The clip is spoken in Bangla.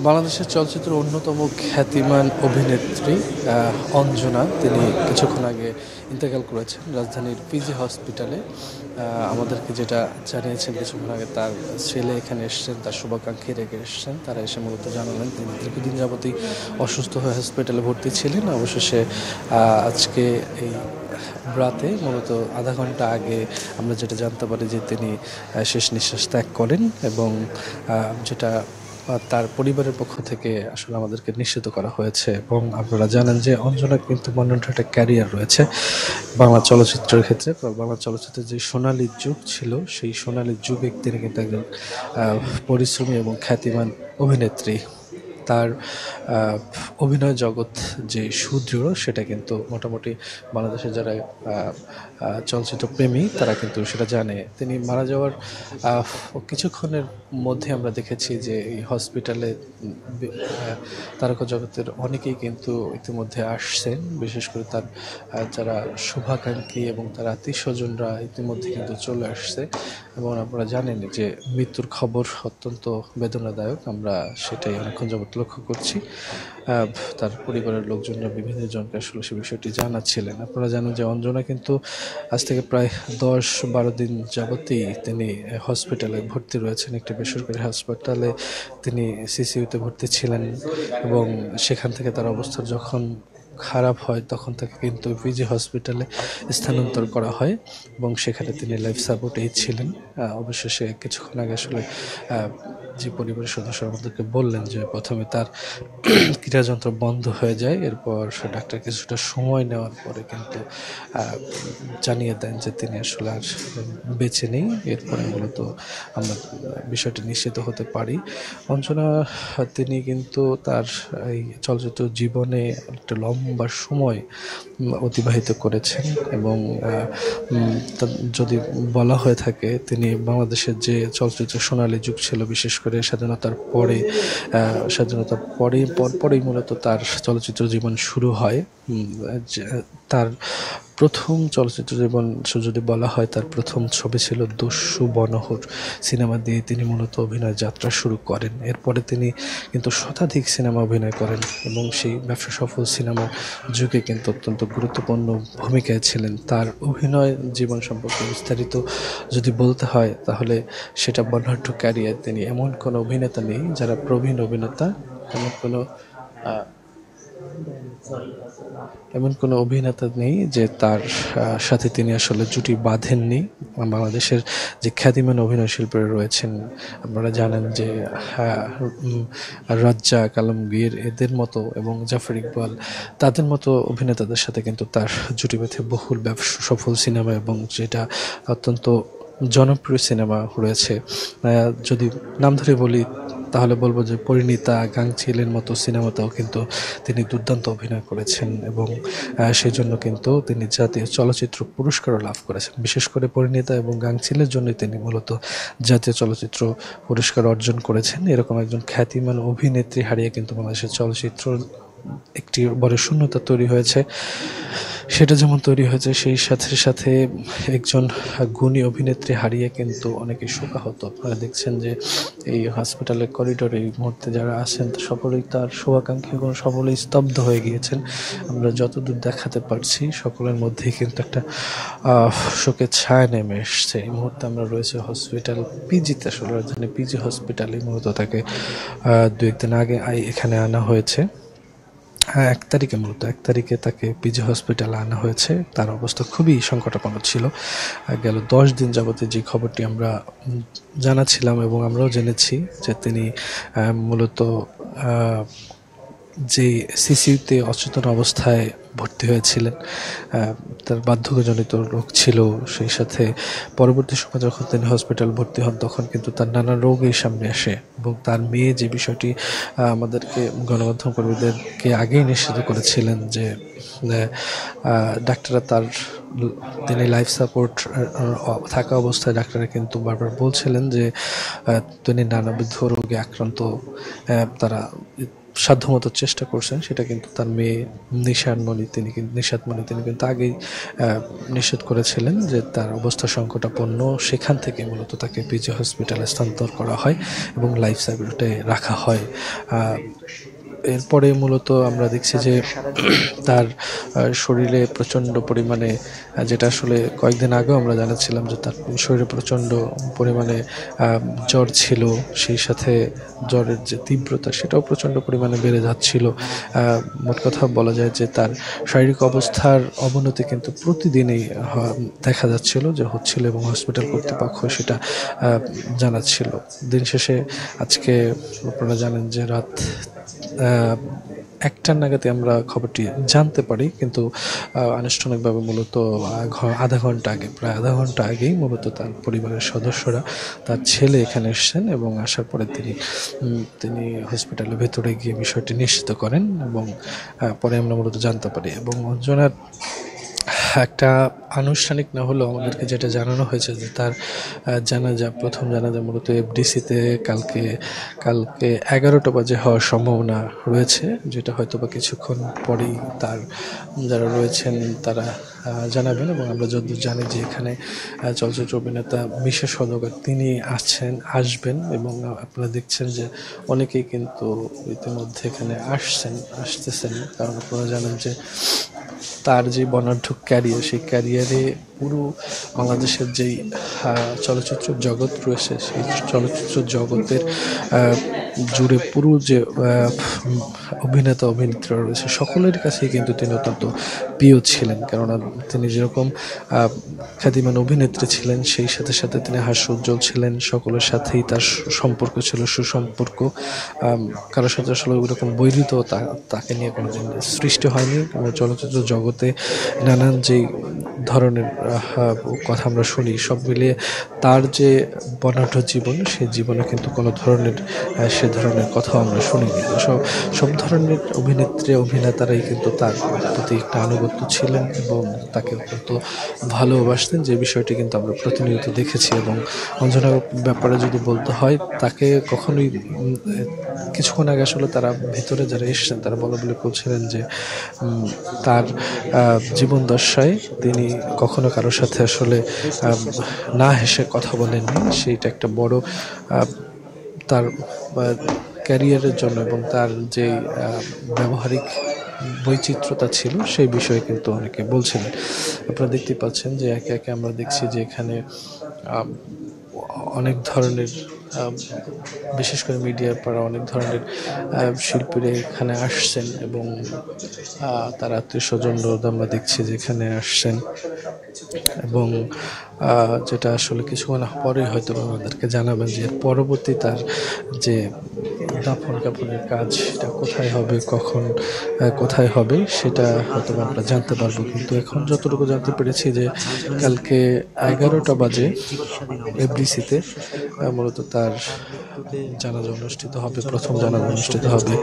বাংলাদেশের চলচ্চিত্রের অন্যতম খ্যাতিমান অভিনেত্রী অঞ্জনা, তিনি কিছুক্ষণ আগে ইন্তেকাল করেছেন রাজধানীর পিজি হসপিটালে। আমাদেরকে যেটা জানিয়েছেন কিছুক্ষণ আগে, তার ছেলে এখানে এসেছেন, তার শুভাকাঙ্ক্ষী রেখে এসেছেন। তারা এসে মূলত জানালেন তিনি দীর্ঘদিন যাবতই অসুস্থ হয়ে হসপিটালে ভর্তি ছিলেন। অবশেষে আজকে এই রাতে মূলত আধা ঘন্টা আগে আমরা যেটা জানতে পারি যে তিনি শেষ নিঃশ্বাস ত্যাগ করেন, এবং যেটা তার পরিবারের পক্ষ থেকে আসলে আমাদেরকে নিশ্চিত করা হয়েছে। এবং আপনারা জানেন যে অঞ্জনা কিন্তু মনোনীত একটা ক্যারিয়ার রয়েছে বাংলা চলচ্চিত্রের ক্ষেত্রে। বাংলা চলচ্চিত্রের যে সোনালী যুগ ছিল, সেই সোনালী যুগে তিনি কিন্তু একজন পরিশ্রমী এবং খ্যাতিমান অভিনেত্রী। তার অভিনয় জগৎ যে সুদৃঢ়, সেটা কিন্তু মোটামুটি বাংলাদেশের যারা চলচ্চিত্র প্রেমী তারা কিন্তু সেটা জানে। তিনি মারা যাওয়ার কিছুক্ষণের মধ্যে আমরা দেখেছি যে এই হসপিটালে তারকা জগতের অনেকেই কিন্তু ইতিমধ্যে আসছেন, বিশেষ করে তার যারা শুভাকাঙ্ক্ষী এবং তার আত্মীয় স্বজনরা ইতিমধ্যে কিন্তু চলে আসছে। এবং আপনারা জানেন যে মৃত্যুর খবর অত্যন্ত বেদনাদায়ক, আমরা সেটাই অনেকক্ষণ যাবত লক্ষ্য করছি। তার পরিবারের লোকজনরা বিভিন্ন জনকে আসলে সে বিষয়টি জানাচ্ছিলেন। আপনারা জানেন যে অঞ্জনা কিন্তু আজ থেকে প্রায় 10-12 দিন যাবতই তিনি হসপিটালে ভর্তি রয়েছেন। একটি বেসরকারি হাসপাতালে তিনি সিসিইউতে ভর্তি ছিলেন, এবং সেখান থেকে তার অবস্থা যখন খারাপ হয় তখন তাকে কিন্তু পিজি হসপিটালে স্থানান্তর করা হয়, এবং সেখানে তিনি লাইফ সাপোর্টেই ছিলেন। অবশেষে কিছুক্ষণ আগে আসলে যে পরিবারের সদস্যরা আমাদেরকে বললেন যে প্রথমে তার ক্রীড়াযন্ত্র বন্ধ হয়ে যায়, এরপর ডাক্তার কিছুটা সময় নেওয়ার পরে কিন্তু জানিয়ে দেন যে তিনি আসলে আর বেঁচে নেই। এরপরে মূলত আমরা বিষয়টি নিশ্চিত হতে পারি। অঞ্জনা তিনি কিন্তু তার এই চলচ্চিত্র জীবনে একটা লম্বা সময় অতিবাহিত করেছেন, এবং যদি বলা হয়ে থাকে তিনি বাংলাদেশের যে চলচ্চিত্র সোনালী যুগ ছিল, বিশেষ করে স্বাধীনতার পরেই মূলত তার চলচ্চিত্র জীবন শুরু হয়। তার প্রথম চলচ্চিত্র জীবন যদি বলা হয়, তার প্রথম ছবি ছিল দস্যু বনহর সিনেমা দিয়ে তিনি মূলত অভিনয় যাত্রা শুরু করেন। এরপরে তিনি কিন্তু শতাধিক সিনেমা অভিনয় করেন, এবং সেই ব্যবসা সফল সিনেমার যুগে কিন্তু অত্যন্ত গুরুত্বপূর্ণ ভূমিকায় ছিলেন। তার অভিনয় জীবন সম্পর্কে বিস্তারিত যদি বলতে হয়, তাহলে সেটা বর্ণাঢ্য ক্যারিয়ার। তিনি এমন কোনো অভিনেতা নেই যারা প্রবীণ অভিনেতা, এমন কোনো অভিনেতা নেই যে তার সাথে তিনি আসলে জুটি বাঁধেননি। বাংলাদেশের যে খ্যাতিমান অভিনয় শিল্পীরা রয়েছেন, আপনারা জানেন যে রাজ্জাক, আলমগীর এদের মতো এবং জাফর ইকবাল, তাদের মতো অভিনেতাদের সাথে কিন্তু তার জুটি বেঁধে বহুল ব্যবসা সফল সিনেমা এবং যেটা অত্যন্ত জনপ্রিয় সিনেমা রয়েছে। যদি নাম ধরে বলি তাহলে বলবো যে পরিণীতা, গাংচিলের মতো সিনেমাতেও কিন্তু তিনি দুর্দান্ত অভিনয় করেছেন, এবং সেই জন্য কিন্তু তিনি জাতীয় চলচ্চিত্র পুরস্কারও লাভ করেছেন। বিশেষ করে পরিণীতা এবং গাংচিলের জন্য তিনি মূলত জাতীয় চলচ্চিত্র পুরস্কার অর্জন করেছেন। এরকম একজন খ্যাতিমান অভিনেত্রী হারিয়ে কিন্তু বাংলাদেশের চলচ্চিত্র একটি বড় শূন্যতা তৈরি হয়েছে। সেটা যেমন তৈরি হয়েছে, সেই সাথে সাথে একজন গুণী অভিনেত্রী হারিয়ে কিন্তু অনেকে শোকাহত। আপনারা দেখছেন যে এই হসপিটালের করিডোরে এই মুহূর্তে যারা আছেন সকলেই তার শুভাকাঙ্ক্ষীগণ সকলেই স্তব্ধ হয়ে গিয়েছেন। আমরা যতদূর দেখাতে পারছি সকলের মধ্যেই কিন্তু একটা শোকের ছায়া নেমে এসছে। এই মুহূর্তে আমরা রয়েছে হসপিটাল পিজিতে, আসলে রাজধানী পিজি হসপিটালে মূলত তাকে 2-1 দিন আগে এখানে আনা হয়েছে। হ্যাঁ, 1 তারিখে তাকে পিজি হসপিটালে আনা হয়েছে। তার অবস্থা খুবই সংকটাপন্ন ছিল। গেল 10 দিন যাবতে যে খবরটি আমরা জানাচ্ছিলাম এবং আমরাও জেনেছি যে তিনি মূলত যে সিসিউতে অচেতন অবস্থায় ভর্তি হয়েছিলেন। তার বার্ধক্যজনিত রোগ ছিল, সেই সাথে পরবর্তী সময় যখন তিনি হসপিটাল ভর্তি হন তখন কিন্তু তার নানা রোগই সামনে আসে, এবং তার মেয়ে যে বিষয়টি আমাদেরকে গণমাধ্যম কর্মীদেরকে আগেই নিশ্চিত করেছিলেন যে ডাক্তাররা তিনি লাইফ সাপোর্ট থাকা অবস্থায় ডাক্তাররা কিন্তু বারবার বলছিলেন যে তিনি নানাবিধ রোগে আক্রান্ত। তারা সাধ্যমতো চেষ্টা করছেন, সেটা কিন্তু তার মেয়ে নিশাত মণি তিনি কিন্তু আগেই নিষেধ করেছিলেন যে তার অবস্থা সংকটাপন্ন। সেখান থেকে মূলত তাকে পিজি হসপিটালে স্থানান্তর করা হয় এবং লাইফ সাপোর্টে রাখা হয়। এরপরে মূলত আমরা দেখছি যে তার শরীরে প্রচণ্ড পরিমাণে, যেটা আসলে কয়েকদিন আগেও আমরা জানাচ্ছিলাম যে তার শরীরে প্রচণ্ড পরিমাণে জ্বর ছিল, সেই সাথে জ্বরের যে তীব্রতা সেটাও প্রচণ্ড পরিমাণে বেড়ে যাচ্ছিল। মোট কথা বলা যায় যে তার শারীরিক অবস্থার অবনতি কিন্তু প্রতিদিনই দেখা যাচ্ছিল যে হচ্ছিল, এবং হসপিটাল কর্তৃপক্ষ সেটা জানাচ্ছিল। দিন শেষে আজকে আপনারা জানেন যে রাত 1টা নাগাদই আমরা খবরটি জানতে পারি, কিন্তু আনুষ্ঠানিকভাবে মূলত প্রায় আধা ঘন্টা আগেই মূলত তার পরিবারের সদস্যরা, তার ছেলে এখানে এসেছেন এবং আসার পরে তিনি হসপিটালের ভেতরে গিয়ে বিষয়টি নিশ্চিত করেন, এবং পরে আমরা মূলত জানতে পারি। এবং অঞ্জনার একটা আনুষ্ঠানিক না হলেও আমাদেরকে যেটা জানানো হয়েছে যে তার প্রথম জানাজা মূলত এফডিসিতে কালকে 11টা বাজে হওয়ার সম্ভাবনা রয়েছে, যেটা হয়তো বা কিছুক্ষণ পরেই তার যারা রয়েছেন তারা জানাবেন। এবং আমরা যতদূর জানি যে এখানে চলচ্চিত্র অভিনেতা মিশা সওদাগর তিনি আসবেন, এবং আপনারা দেখছেন যে অনেকেই কিন্তু ইতিমধ্যে এখানে আসতেছেন, কারণ আপনারা জানেন যে তার যে বর্ণাঢ্য ক্যারিয়ার, সেই ক্যারিয়ারে পুরো বাংলাদেশের যেই চলচ্চিত্র জগৎ রয়েছে, সেই চলচ্চিত্র জগতের জুড়ে পুরো যে অভিনেতা অভিনেত্রীরা রয়েছে সকলের কাছেই কিন্তু তিনি অত্যন্ত প্রিয় ছিলেন। কেননা তিনি যেরকম খ্যাতিমান অভিনেত্রী ছিলেন, সেই সাথে সাথে তিনি হাস্যোজ্জ্বল ছিলেন, সকলের সাথেই তার সম্পর্ক ছিল সুসম্পর্ক। কারোর সাথে আসলে ওইরকম বৈরিতা তাকে নিয়ে কোনোদিন সৃষ্টি হয়নি। চলচ্চিত্র জগতে নানান যেই ধরনের কথা আমরা শুনি, সব মিলিয়ে তার যে বর্ণাঢ্য জীবন, সেই জীবনে কিন্তু কোনো ধরনের সে ধরনের কথা আমরা শুনিনি। সব ধরনের অভিনেতারাই কিন্তু তার প্রতি একটা আনুগত্য ছিলেন এবং তাকে অত্যন্ত ভালোবাসতেন, যে বিষয়টি কিন্তু আমরা প্রতিনিয়ত দেখেছি। এবং অঞ্জনার ব্যাপারে যদি বলতে হয়, তাকে কখনোই কিছুক্ষণ আগে আসলে তারা ভেতরে যারা এসেছেন তারা বলে বলছিলেন যে তার জীবন দশায় তিনি কখনো কারোর সাথে আসলে না হেসে কথা বলেননি। সেইটা একটা বড় তার ক্যারিয়ারের জন্য এবং তার যে ব্যবহারিক বৈচিত্র্যতা ছিল সেই বিষয়ে কিন্তু অনেকে বলছিলেন। আপনারা দেখতে পাচ্ছেন যে একে একে আমরা দেখছি যে এখানে অনেক ধরনের, বিশেষ করে মিডিয়ার পাড়া অনেক ধরনের শিল্পীরা এখানে আসছেন, এবং তার আত্মীয় স্বজনরা আমরা দেখছি যে এখানে আসছেন, এবং যেটা আসলে কিছুক্ষণ পরেই হয়তো আমাদেরকে জানাবেন যে পরবর্তী তার যে দাফন কাফনের কাজ সেটা কোথায় হবে, কখন কোথায় হবে সেটা হয়তো আমরা জানতে পারবো। কিন্তু এখন যতটুকু জানতে পেরেছি যে কালকে 11টা বাজে এফডিসিতে মূলত তার জানাজা অনুষ্ঠিত হবে, প্রথম জানাজা অনুষ্ঠিত হবে।